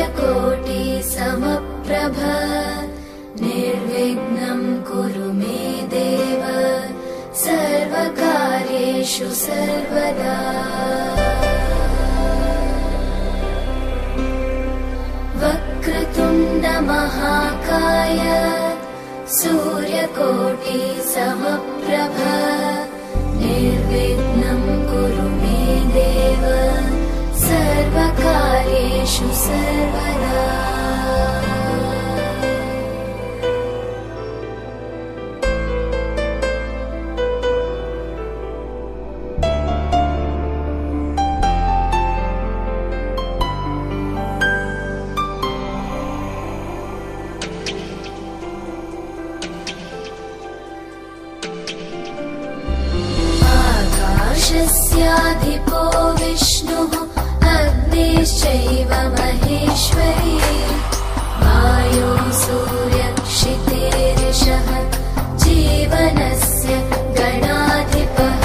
सूर्यकोटि समप्रभ निर्विघ्नं कुरु मे देव सर्वकार्येषु सर्वदा। वक्रतुण्ड महाकाय सूर्यकोटि समप्रभ निर्विघ्नं कुरु मे देव सर्वकार्येषु सर्वदा। आकाशस्याधिपो विष्णुः अग्निश्चैव महेश्वरी वायो सूर्यक्षितेरिषः जीवनस्य गणाधिपः।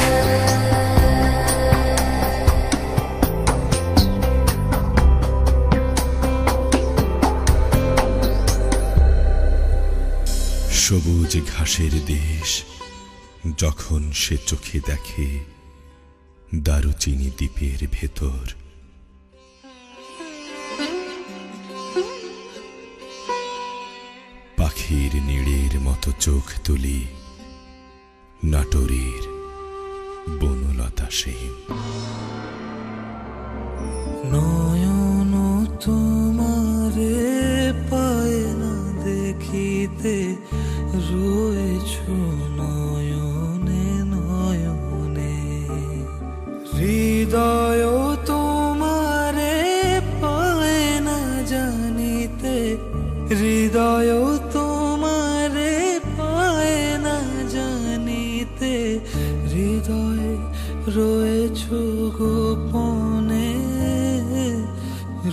সবুজ ঘাসের দেশ যখন সে চোখে দেখে দারুচিনি দ্বীপের ভেতর, পাখির নীড়ের মতো চোখ তুলি নাটোরের বনলতা সেন। নয়ন তোমারে পায় না দেখিতে রয়েছ নয়নে নয়নে, হৃদয় তোমারে পায় না জানিতে, হৃদয় তোমারে পায় না জানিতে, হৃদয় রয়েছ গোপনে,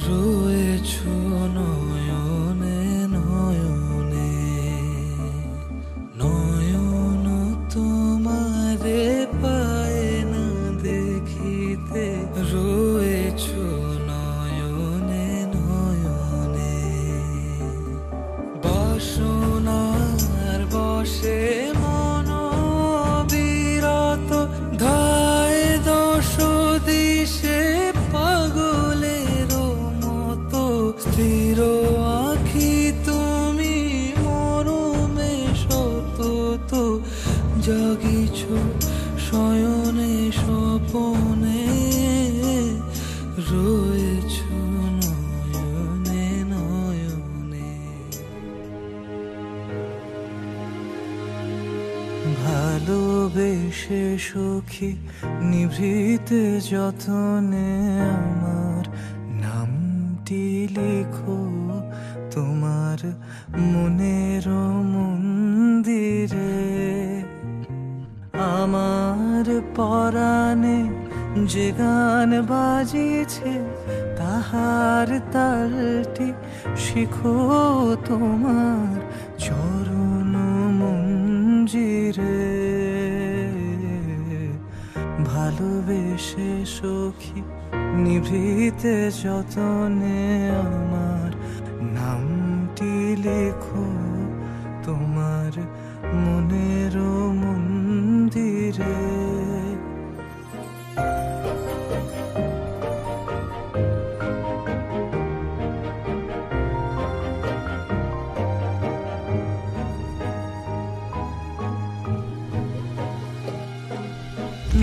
রয়েছ নয়নে নয়নে। নয়ন তোমারে পায় না দেখিতে রয়েছ নয়নে নয়নে। বাসনার বশে মন বিরত ধায় দশ দিশে পাগলের মতো, স্থির আখি তুমি মরমে সতত, জাগিছ শয়নে স্বপনে, রয়েছ নয়নে নয়নে। ভালোবেসে সখী নিভৃতে যতনে আমার নামটি লিখো তোমার মনের মন্দিরে। আমার পরাণে যে গান বাজিছে তাহার তালটি শিখো তোমার চরণ মঞ্জিরে। ভালোবেসে সখী নিভৃতে যতনে আমার নামটি লেখো তোমার মনের মন্দিরে।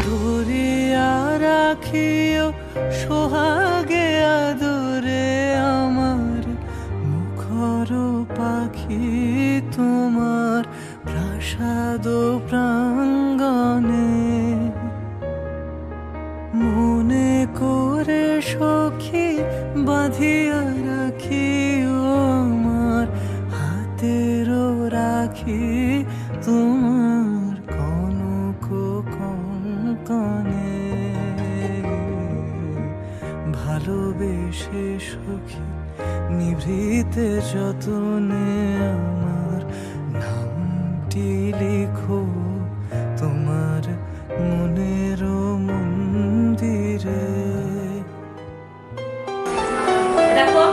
ধরিয়া রাখিও সোহাগে আদরে আমার মুখর পাখি তোমার প্রাসাদ প্রাঙ্গণে। মনে করে সখী বাঁধিয়া রাখিও আমার হাতের রাখি তোমার কনক কঙ্কণে। ভালোবেসে সখী নিভৃতে যতনে আমার নামটি লিখো তোমার মনের মন্দিরে। দেখো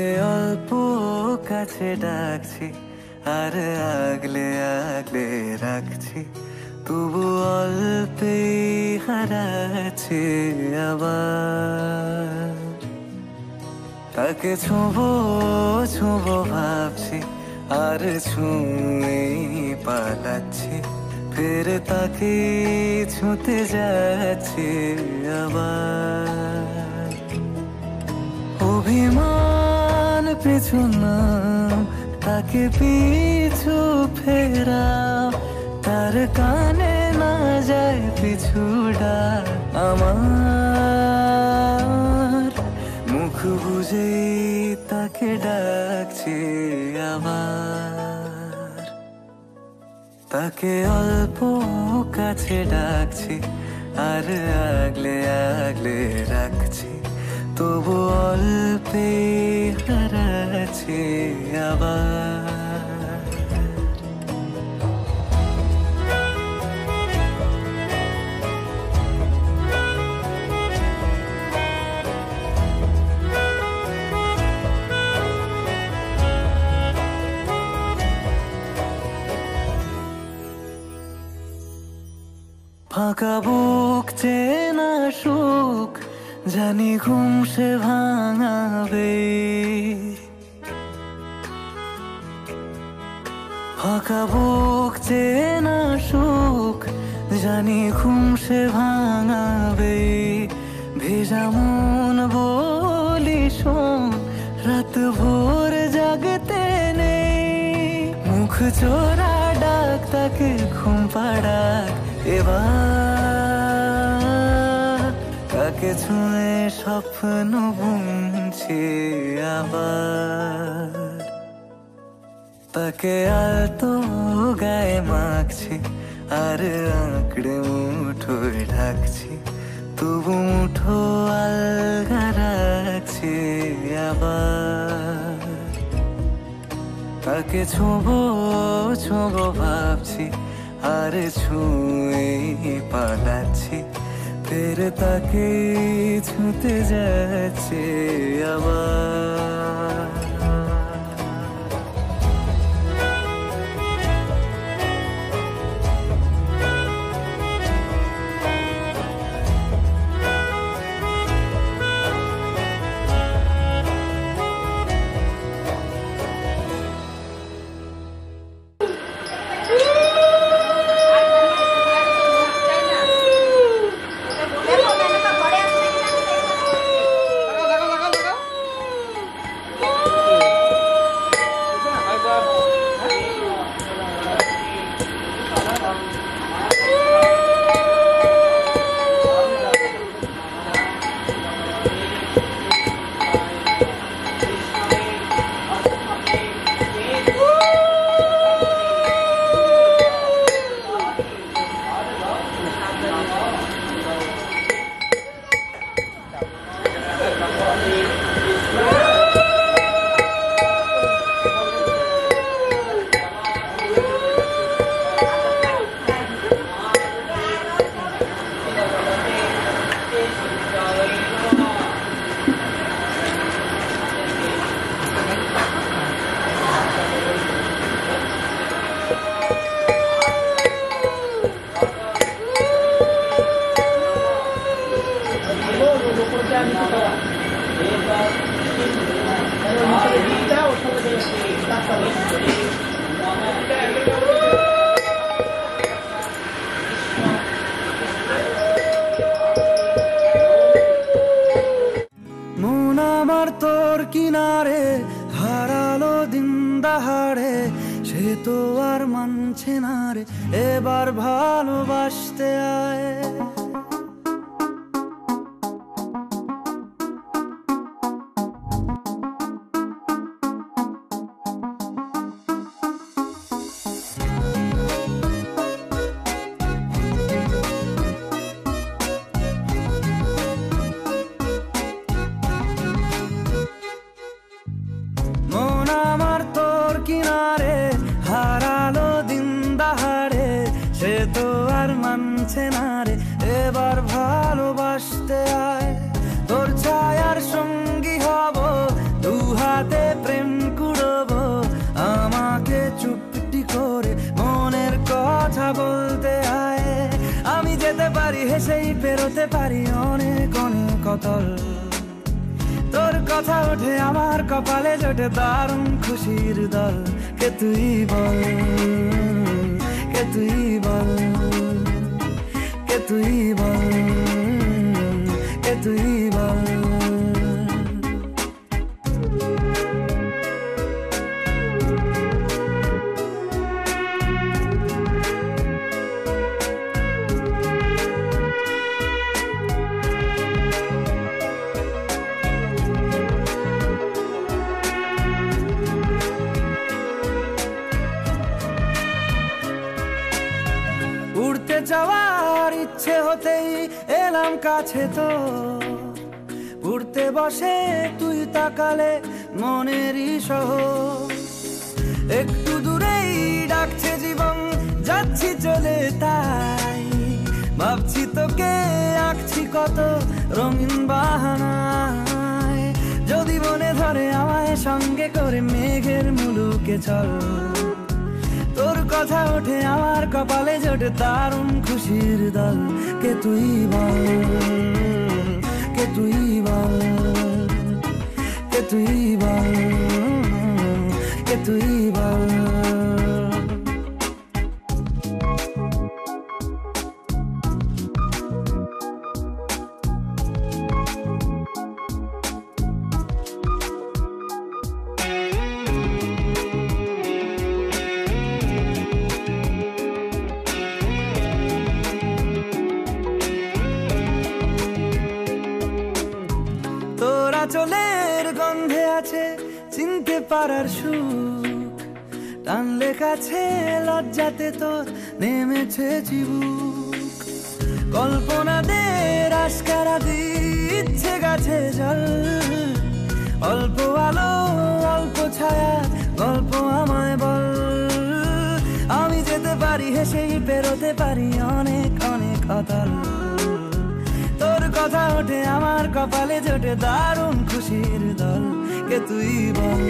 তাকে অল্প কাছে ডাকছি আর আগলে আগলে রাখছি, তবু অল্পে হারাচ্ছে আবার। তাকে ছোঁবো ছোঁবো ভাবছি আর ছুঁয়ে পালাচ্ছি, ফের তাকে ছুঁতে যাচ্ছে আবার। অভিমান পিছু নাম, তাকে পিছু ফেরাও, তার কানে না যায় পিছু ডাক আমার। মুখ বুঝে তাকে ডাকছি আবার। তাকে অল্প কাছে ডাকছি আর আগলে আগলে রাখছি, তবু অল্পে হারাচ্ছি আবার। ফাঁকা বুক চেনা সুখ জানি ঘুম সে ভাঙাবে, ফাঁকা বুক চেনা সুখ জানি ঘুম সে ভাঙাবে। ভেজা মন বলি শোন, রাত ভোর জাগতে নেই, মুখ চোরা ডাক তাকে ঘুম পাড়াক এবার। তাকে ছুঁয়ে স্বপ্ন বুনছি আবার। তাকে আলতো গায়ে মাখছি আর আঁকড়ে মুঠোয় ঢাকছি, তবু মুঠো আলগা রাখছি আবার। তাকে ছোঁবো ছোঁবো ভাবছি আর ছুঁয়ে পালাচ্ছি, ফের তাকে ছুঁতে যাচ্ছে আবার। মন আমার তোর কিনারে হারালো দিন দাহাড়ে, সে তো আর মানছে না রে, এবার ভালোবাসতে আয়। মন আমার তোর কিনারে হারালো দিন দাহাড়ে, সে তো আর মানছে না রে, এবার ভালোবাসতে আয়। তোর ছায়ার সঙ্গী হব, দু হাতে কতল। তোর কথা ওঠে আমার কপালে জোটে দারুণ খুশির দল। কে তুই বল, কে তুই বল, কে তুই বল, কে তুই বল। উড়তে যাওয়ার ইচ্ছে হতেই এলাম কাছে তো, উড়তে বসে তুই তাকালে মনেরই শহর। একটু দূরেই ডাকছে জীবন, যাচ্ছি চলে তাই ভাবছি তোকে আঁকছি কত রঙিন বাহানায়। যদি মনে ধরে আমায় সঙ্গে করে মেঘের মুলুকে চল। তোর কথা ওঠে আমার কপালে জোটে দারুণ খুশির দল। কে তুই বল, কে তুই বল, কে তুই বল, কে তুই বল। তোরা চলের গন্ধে আছে চিনতে পারার সুখ, টানলে কাছে লজ্জাতে তোর নেমেছে চিবুক। কল্পনাদের আশকারা দিচ্ছে গাছে জল, অল্প আলো অল্প ছায়া গল্প আমায় বল। আমি যেতে পারি হেসেই পেরোতে পারি অনেক অনেক অতল। তোর কথা ওঠে আমার কপালে জোটে দারুণ খুশির দল। কে তুই বল,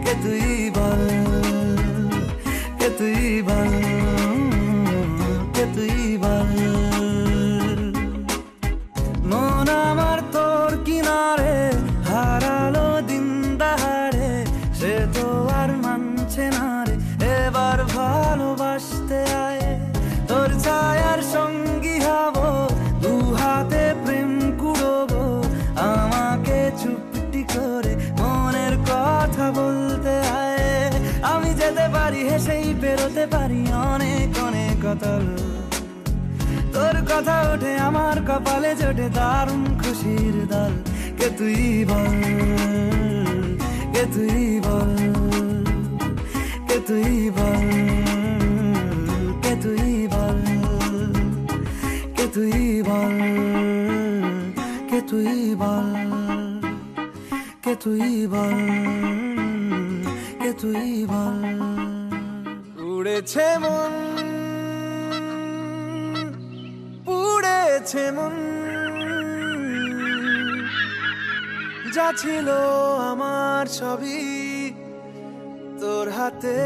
কে তুই বল, কে তুই বল, কে তুই বল। মন আমার তোর কিনারে হারালো দিন দাহাড়ে, সে তো আর মানছে না রে এবার ভালোবাসতে আয়। তোর ছায়ার সঙ্গী হব, দু হাতে প্রেম কুড়বো, আমাকে চুপটি করে মনের কথা বলতে আয়। আমি যেতে পারি হেসেই পেরোতে পারি অনেক অনেক অতল। তোর কথা ওঠে আমার কপালে জোটে দারুণ খুশির দল। কে তুই বল, কে তুই বল, কে তুই বল, কে তুই বল, কে তুই বল, কে তুই বল, কে তুই বল, কে তুই বল। উড়েছে মন, পুড়েছে মন, যা ছিল আমার সবই তোর হাতে।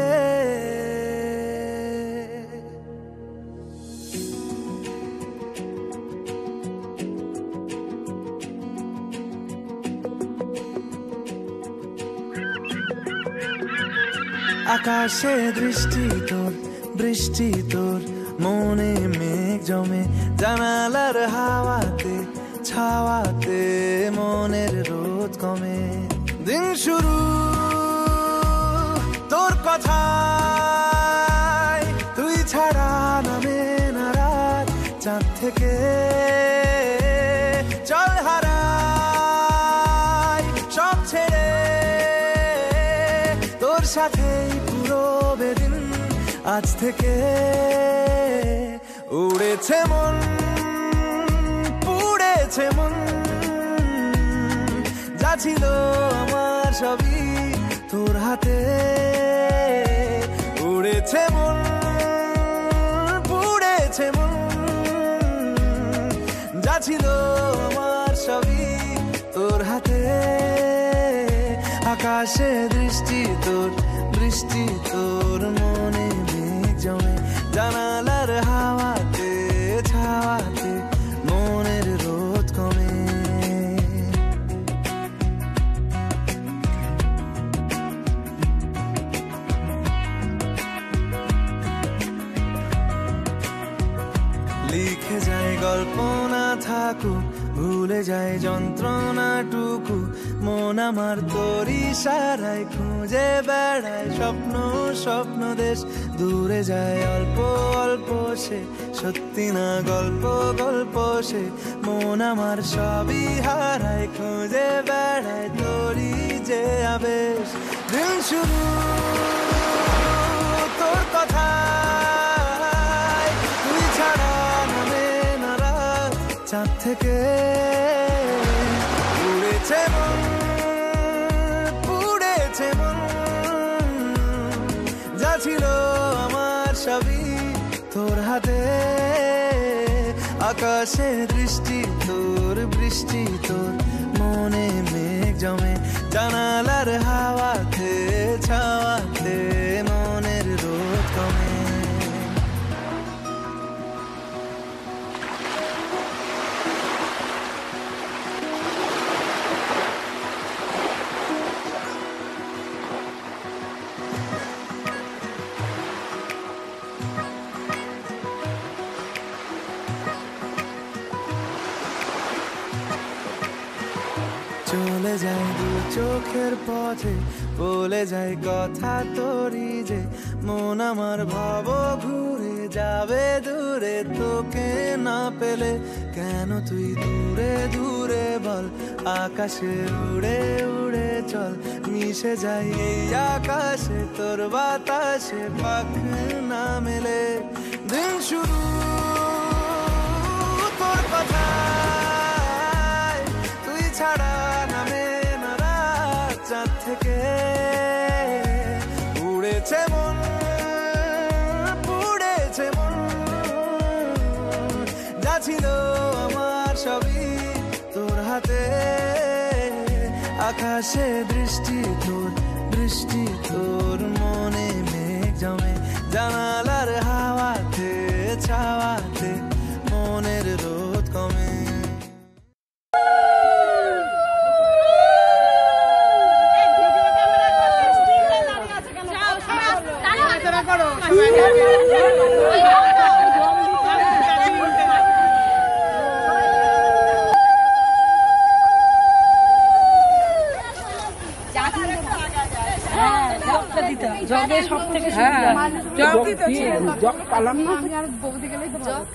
আকাশে দৃষ্টি তোর, বৃষ্টি তোর, মনে মেঘ জমে, জানালার হাওয়াতে ছাওয়াতে মনের রোদ কমে। দিন শুরু তোর কথায়, তুই ছাড়া নামে না রাত, চাঁদ থেকে চল হারাই সব ছেড়ে, তোর সাথেই পুরো বেদিন আজ থেকে। উড়েছে মন, পুড়েছে মন, যা ছিল আমার সবই তোর হাতে। উড়েছে মন, পুড়েছে মন, যা ছিল আমার সবই তোর হাতে। আকাশে দৃষ্টি তোর, বৃষ্টি তোর, মনে মেঘ জমে, জানালার হাওয়াতে ছাওয়াতে মনের রোদ কমে। লিখে যায় গল্প না থাকুক, ভুলে যায় যন্ত্রণাটুকু। মন আমার তোর ইশারায় খুঁজে বেড়ায় স্বপ্ন স্বপ্ন দেশ। দূরে যায় অল্প অল্প সে, সত্যি না গল্প গল্প সে। মন আমার সবই হারায় খুঁজে বেড়ায় তোরই যে আবেশ। দিন শুরু তোর কথা, তুই ছাড়া নামে না রাত। চাঁদ থেকে উড়েছে মন, পুড়েছে মন। যা ছিল আমার সবই তোর হাতে। আকাশে দৃষ্টি তোর, বৃষ্টি তোর, মনে মেঘ জমে জানালার হাওয়াতে। ছাওয়াতে মনের রোদ কমে। চলে যায় দু চোখের পথে, বলে যায় কথা তোরই যে। মন আমার ভাব ঘুরে যাবে দূরে তোকে না পেলে। কেন তুই দূরে দূরে বল, আকাশে উড়ে উড়ে চল। মিশে যাই এই আকাশে তোর বাতাসে, পাখ না মেলে। দিন শুরু তোর কথা, তুই ছাড়া নামে না রাত। চাঁদ থেকে উড়েছে মন, পুড়েছে মন। যা ছিল আমার সবই তোর হাতে। আকাশে দৃষ্টি তোর, বৃষ্টি তোর, মনে মেঘ জমে জানালার হাওয়াতে। ছাওয়াতে মনের রোদ কমে। জগে সব থেকে জগ পালাম না, আমি আর বৌদি গেলে জগ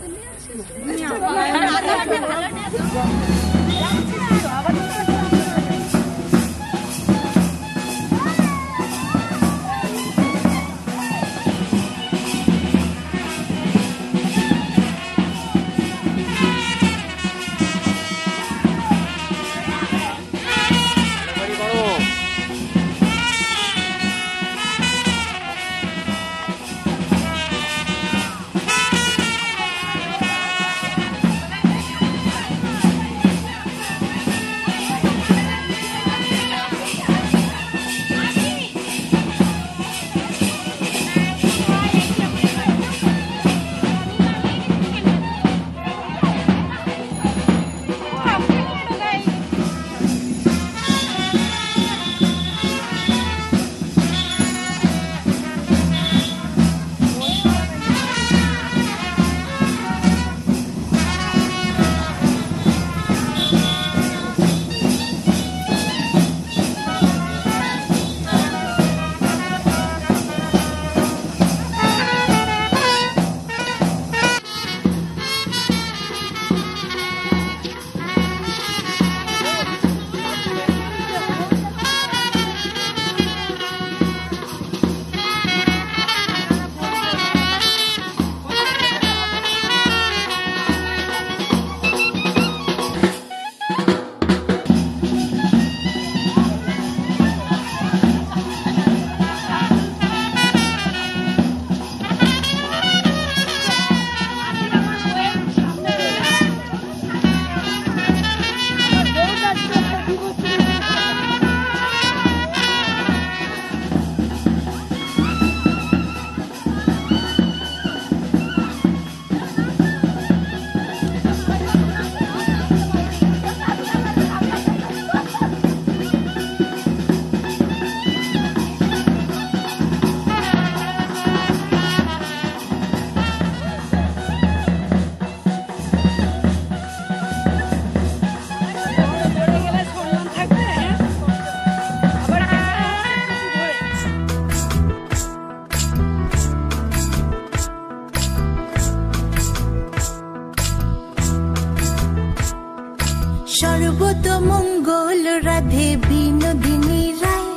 সর্বত মঙ্গল রাধে বিনোদিনী রায়,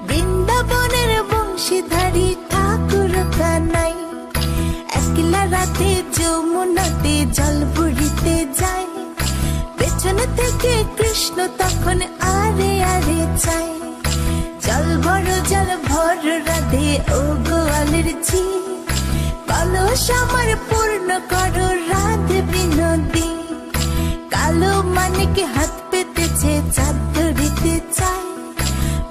বৃন্দাবনের বংশীধারী ঠাকুর কানাই। একলা রাতে যমুনাতে জল ভরিতে যায়, পেছন থেকে কৃষ্ণ তখন আরে আরে চায়। জল ভর রাধে ও গোয়ালের ঝি, কলস আমার পূর্ণ করো রাধে বিনোদী। কালো মানিকে হাত পেতেছে চাঁদ ধরিতে চায়,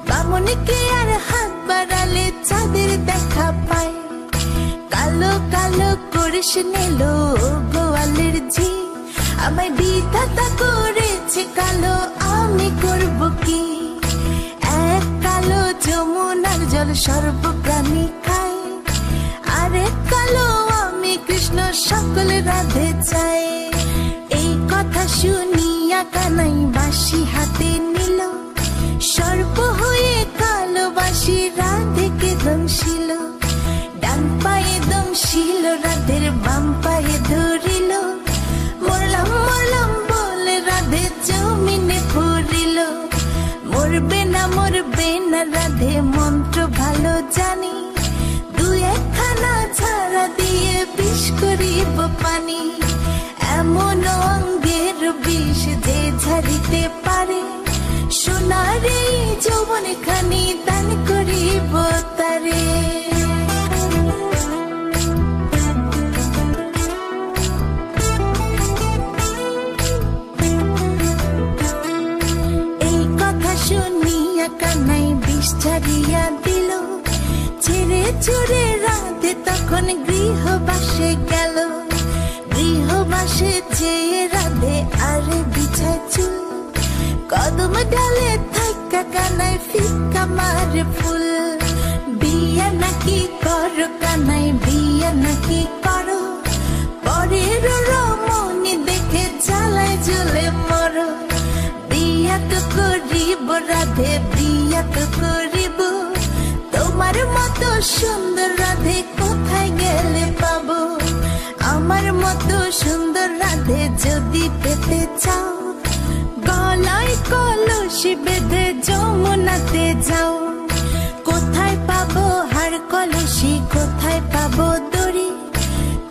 বামনকে আর হাত বাড়ালে চাঁদের দেখা পায়। কালো কালো করিস নিল গোয়ালের ঝি, আমায় বিধাতা করেছে কালো, আমি করব কি? এক কালো যমুনার জল সর্বপ্রাণী খায়, আরেক কালো আমি কৃষ্ণ সকল রাধে চাই। এই কথা শুনিয়া কানাই বাঁশি হাতে নিল, সর্প হয়ে কালো বাঁশি রাধেকে দংশিল। ডান পায়ে দংশিল রাধের বাম পায়ে ধরিল, মরলাম মরলাম বলে রাধে জমিনে পড়িল। মরবে না রাধে মন্ত্র ভালো জানি, দু একখানা ছাড়া দিয়ে বিষ করিব পানি। এমন অঙ্গের বিষ যে ঝাড়িতে পারে, সোনার এই যৌবন খানি দান করিব তারে। এই কথা শুনিয়া কানাই বিষ ছাড়িয়া দিল, ছেড়ে চড়ে রাধে তখন গৃহবাসে গেল। গৃহবাসে যেয়ে রাধে আরে বিছায় চুল, কদম ডালে থাকা কানাই ফিকা মারে ফুল। বিয়া নাকি করো কানাই বিয়া নাকি করো, পরের রমণী দেখে জ্বালায় জ্বলে মরো। বিয়া তো করিব রাধে বিয়া তো করিব, তোমার মতো সুন্দর রাধে কোথায় গেলে পাবো? আমার মতো সুন্দর রাধে যদি পেতে চাও, গলায় কলসি বেঁধে যমুনাতে যাও। কোথায় পাবো হার কলসি, কোথায় পাবো দড়ি?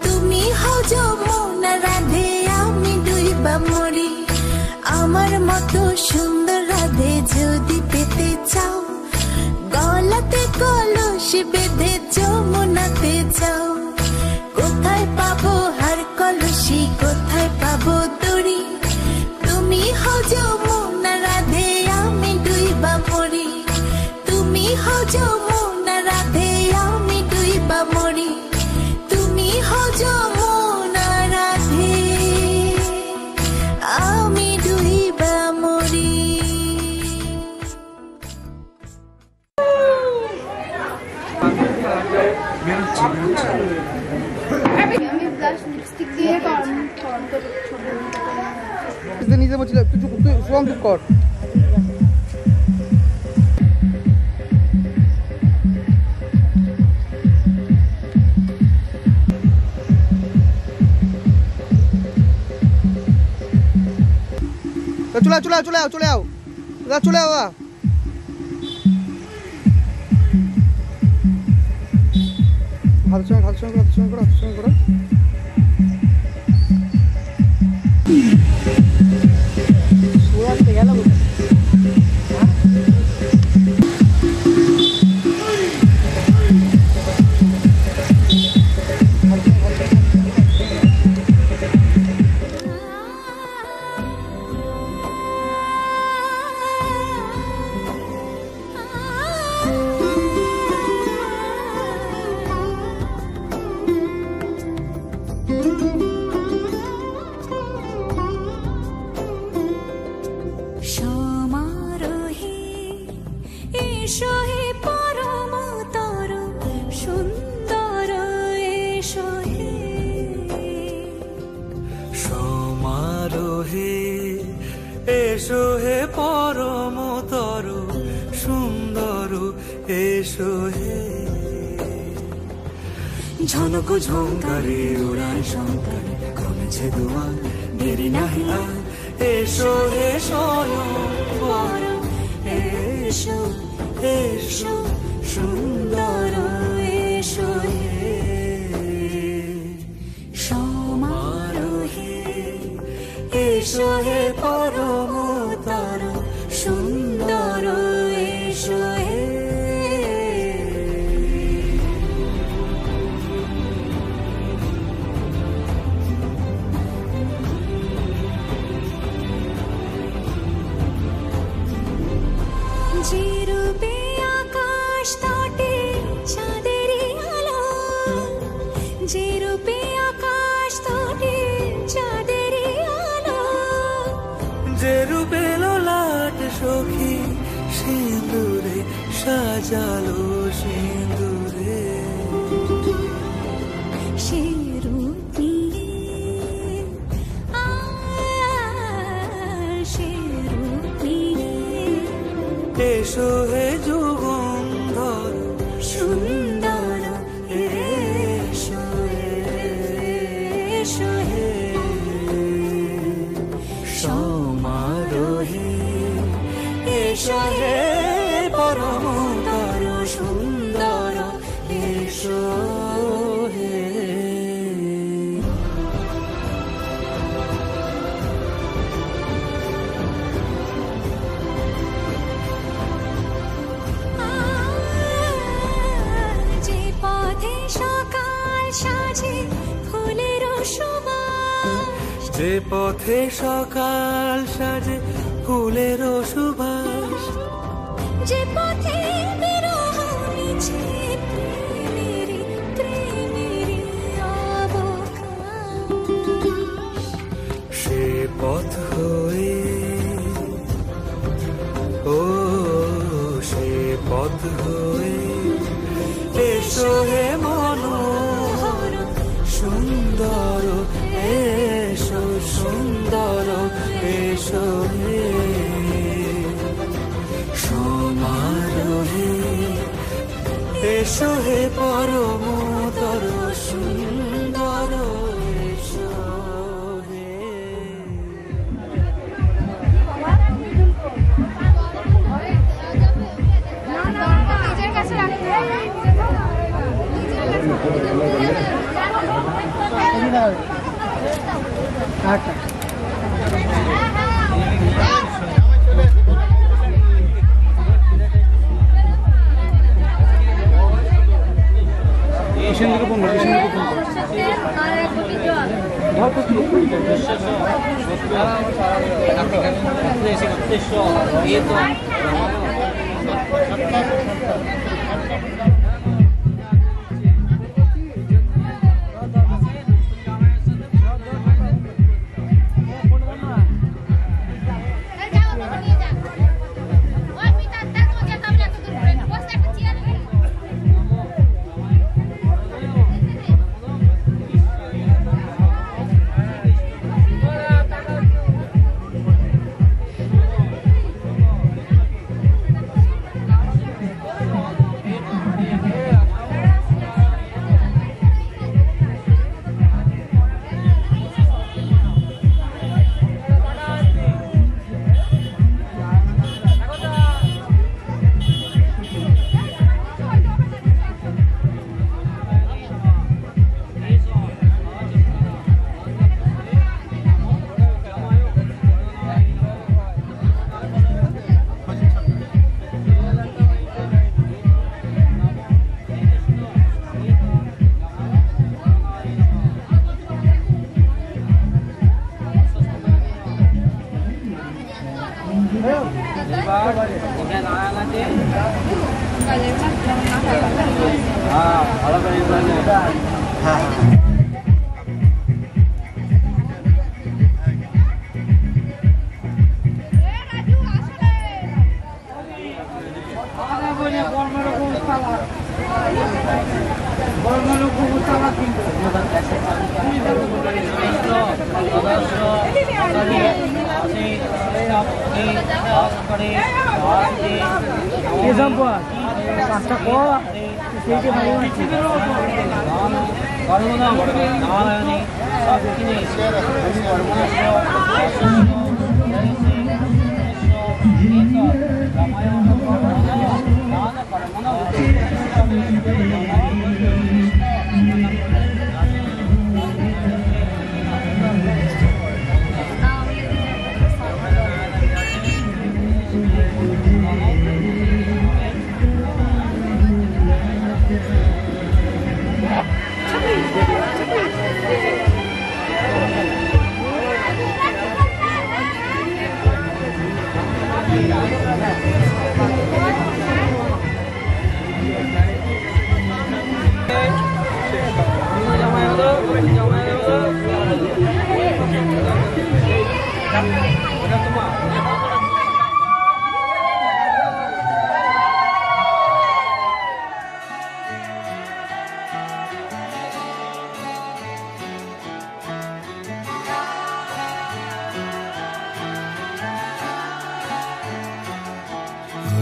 তুমি হও যমুনা রাধে, আমি ডুইবা মরি। আমার মতো সুন্দর রাধে যদি পেতে চাও, গলাতে কলসি বেঁধে যমুনাতে যাও। কোথায় পাবো হার কলসি, কোথায় পাবো দড়ি? তুমি হও যমুনা রাধে, আমি ডুইবা মরি। তুমি হও যমুনা রাধে, আমি ডুইবা মরি। তুমি হও যমুনা রাধে, আমি ডুইবা মরি। নিজে বলছিলাম তুই শুভম চুপ কর। চলে আও হাতের সঙ্গে করো। গেল এসো হে পরমতর সুন্দর এসো হে। ঝনক ঝঙ্কারে উড়ায় শঙ্কারে কমেছে দুয়ার দেরি নাহি আর এসো হে স্বয়ংবর এসো এসো সুন্দর এসো হে সমারোহে এসো হে পরমতর সুন্দর এসো হে যে রূপে আকাশ তটে চাঁদেরই আলো, যে রূপে আকাশ তটে চাঁদেরই আলো, যে রূপে লোলাট সখী সিঁদুরে সাজালো সিঁদুরে সে রূপ নিয়ে সে রূপ নিয়ে এসো হে যুগন্ধর সুন্দর এসো এসো হে সমারোহে এসো হে পরমতর সুন্দর এসো হে যে পথে সকাল সাজে ফুলের সুবাস, যে পথে সকাল সাজে ফুলের সুবাস, যে পথে বিরহ মিছে প্রেমেরই প্রেমেরই অবকাশ, সে পথ হয়ে ও সে পথ হয়ে এসো হে মনোহর সুন্দর এসো সুন্দর এসো হে সমারোহে এসো হে পরমতর সুন্দর এসো হে নিজের কাছে রাখতে নারায়ণী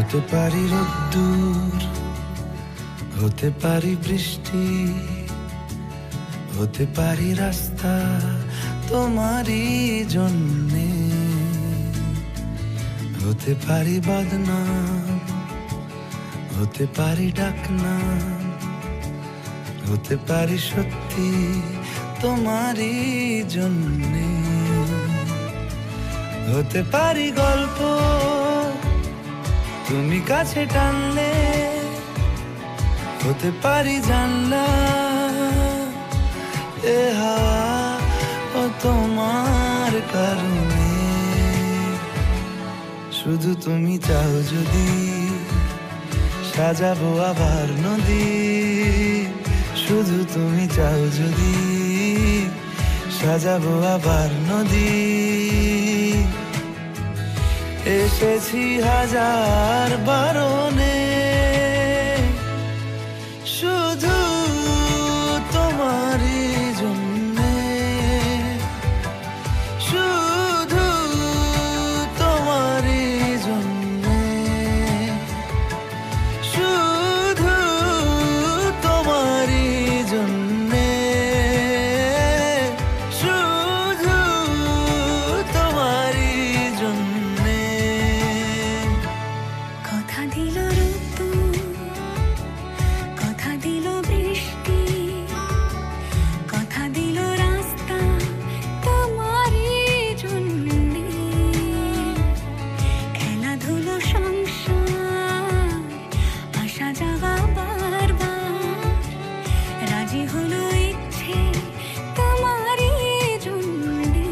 হতে পারি রোদ্দুর, হতে পারি বৃষ্টি, হতে পারি রাস্তা তোমারই জন্যে, হতে পারি বদনাম, হতে পারি ডাকনাম, হতে পারি সত্যি তোমারই জন্যে, হতে পারি গল্প তুমি কাছে টানলে, হতে পারি জানলা এ হাওয়া ও তোমার কারণে, শুধু তুমি চাও যদি সাজাবো আবার নদী, শুধু তুমি চাও যদি সাজাবো আবার নদী, এসেছি হাজার বারণে শুধু তোমারই জন্যে, শুধু তোমারই জন্যে, শুধু তোমারই জন্যে, শুধু তোমারই জন্যে। কথা দিল ঋতু, কথা দিল বৃষ্টি, কথা দিল রাস্তা তোমারই জন্যে, খেলাধুলো সংসার আসা যাওয়া বারবার, রাজি হলো ইচ্ছে তোমারই জন্যে,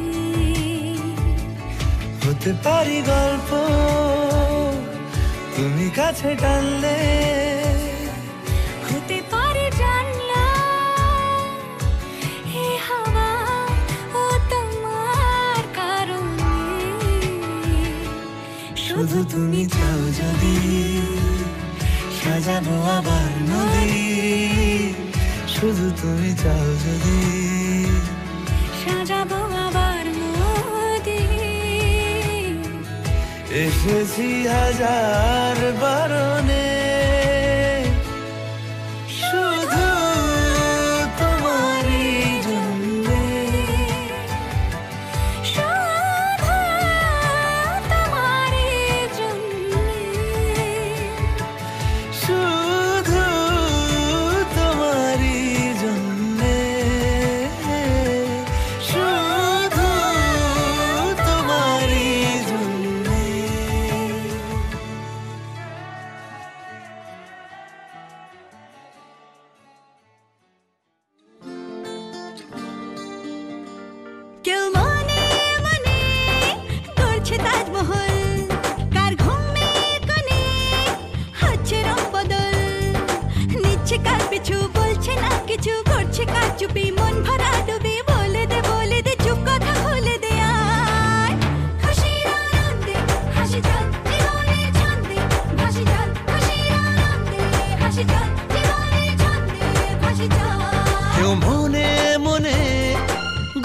হতে পারি গল্প তুমি কাছে টানলে, হতে পারে জানলা এ হাওয়া ও তোমার কারণে, শুধু তুমি চাও যদি সাজাবো আবার নদী, শুধু তুমি চাও যদি সাজাবো আবার নদী, এসেছি হাজার বারণে শুধু তোমারই জন্যে, শুধু তোমারই জন্যে, শুধু তোমারই জন্যে, শুধু তোমারই জন্যে। কেউ মনে মনে করছে তাজমহল, কার ঘুমের কোণে হচ্ছে রং বদল, নিচ্ছে কার পিছু বলছে না কিছু, করছে কার চুপি মন ভরা ডুবি, বলে দে চুপ কথা খুলে দে আয়, খুশির আনন্দে হাসি চল জীবনের ছন্দে ভাসি চল, খুশির আনন্দে হাসি চল জীবনের ছন্দে ভাসি চল। কেউ মনে মনে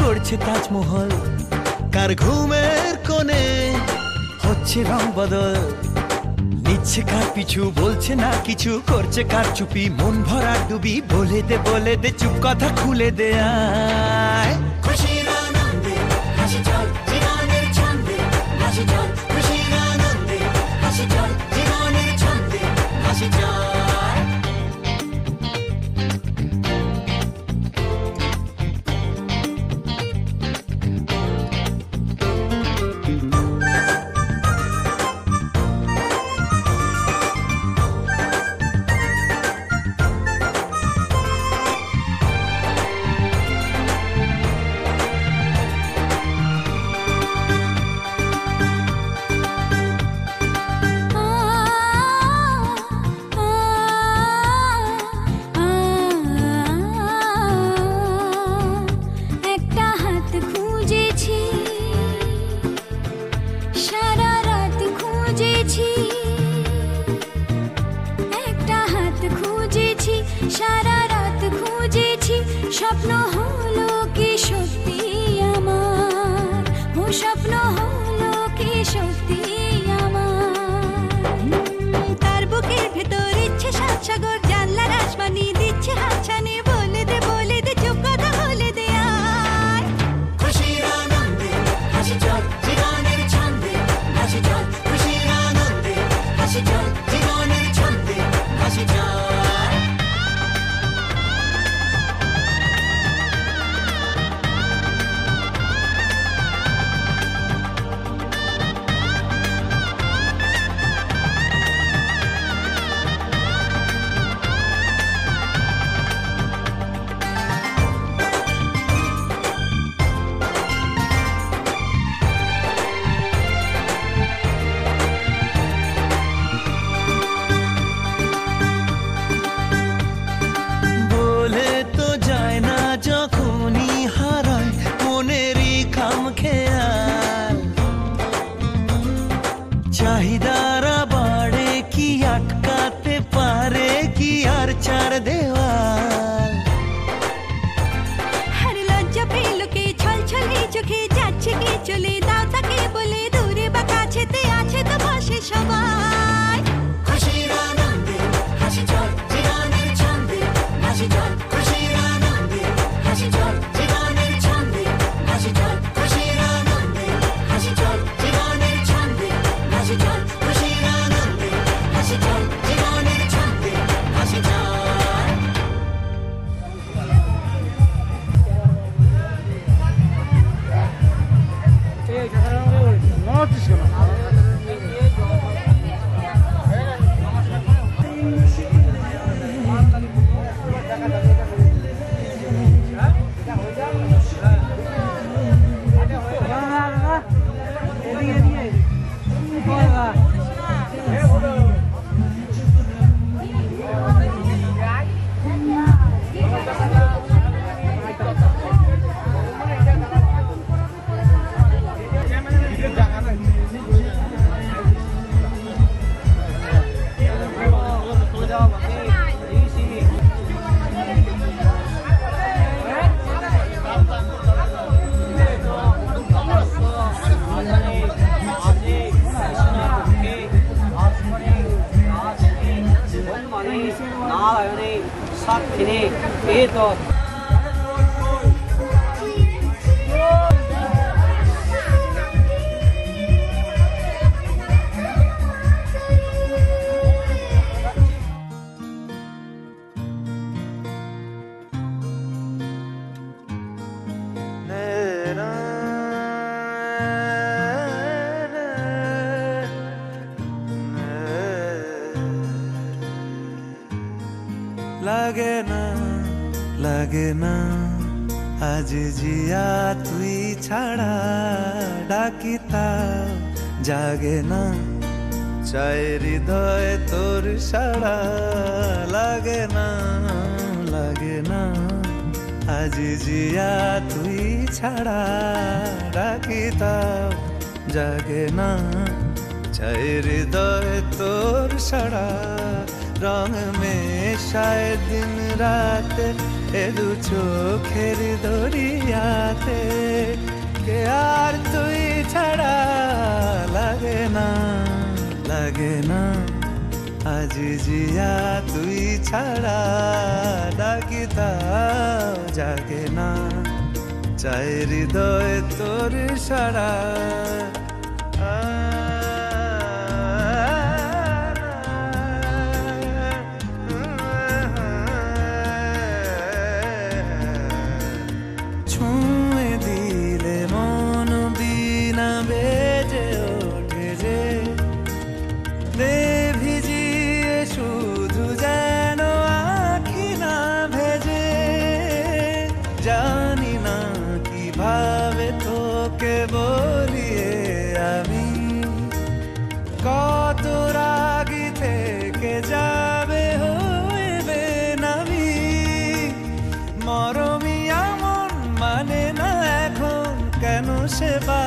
গড়ছে তাজমহল, কার ঘুমের কোণে হচ্ছে রং বদল, নিচ্ছে কার পিছু বলছে না কিছু, করছে কার চুপি মন ভরা ডুবি, বলে দে চুপ কথা খুলে দে আয়, খুশির আনন্দে হাসি চল জীবনের ছন্দে ভাসি চল, খুশির আনন্দে হাসি চল জীবনের ছন্দে ভাসি চল। স্বপ্ন হলো কি সত্যি আমার, ও স্বপ্ন হলো কি সত্যি আমার। তার বুকের ভেতর ইচ্ছে সাত সাগর, জানলার আসমানি দিচ্ছে হাতছানি, বলে দে চুপ কথা বলে দে আর। খুশির আনন্দে হাসি চল জীবনের ছন্দে হাসি চল, খুশির আনন্দে হাসি চল জীবনের ছন্দে হাসি চল। বলে তো যায় না যখনই হারায় মনেরই খামখেয়াল, চাহিদারা বাড়ে কি আটকাতে পারে কি আর চার দেওয়াল। আর লজ্জা পেল কে ছলছলে চোখে যাচ্ছে কে চলে, দাও তাকে বলে দূরে বা কাছেতে আছে তো পাশে সবাই। খুশির আনন্দে হাসি চল জীবনের ছন্দে হাসি চল, খুশির আনন্দে হাসি চল জীবনের ছন্দে হাসি চল, খুশির আনন্দে হাসি চল জীবনের ছন্দে হাসি চল, খুশির আনন্দে হাসি চল জীবনের ছন্দে হাসি চল। 나라연의 사진이 에더 লাগে না আজ জিয়া তুই ছাড়া, ডাকিতা জাগে না চাই হৃদয় তোর সারা। লাগে না আজ জিয়া তুই ছাড়া, ডাকিতা জাগে না চাই হৃদয় তোর সারা। রং মেশায় দিন রাত এ দু চোখের দরিয়াতে, কে আর তুই ছাড়া। লাগে না আজ জিয়া তুই ছাড়া, ডাকিতা জাগে না চাই হৃদয় তোর সারা। জানি না কিভাবে তোকে বলিয়ে আমি, কত রাগি থেকে যাবে হইবে নামি। মরমিয়া মন মানে না এখন কেন সে বা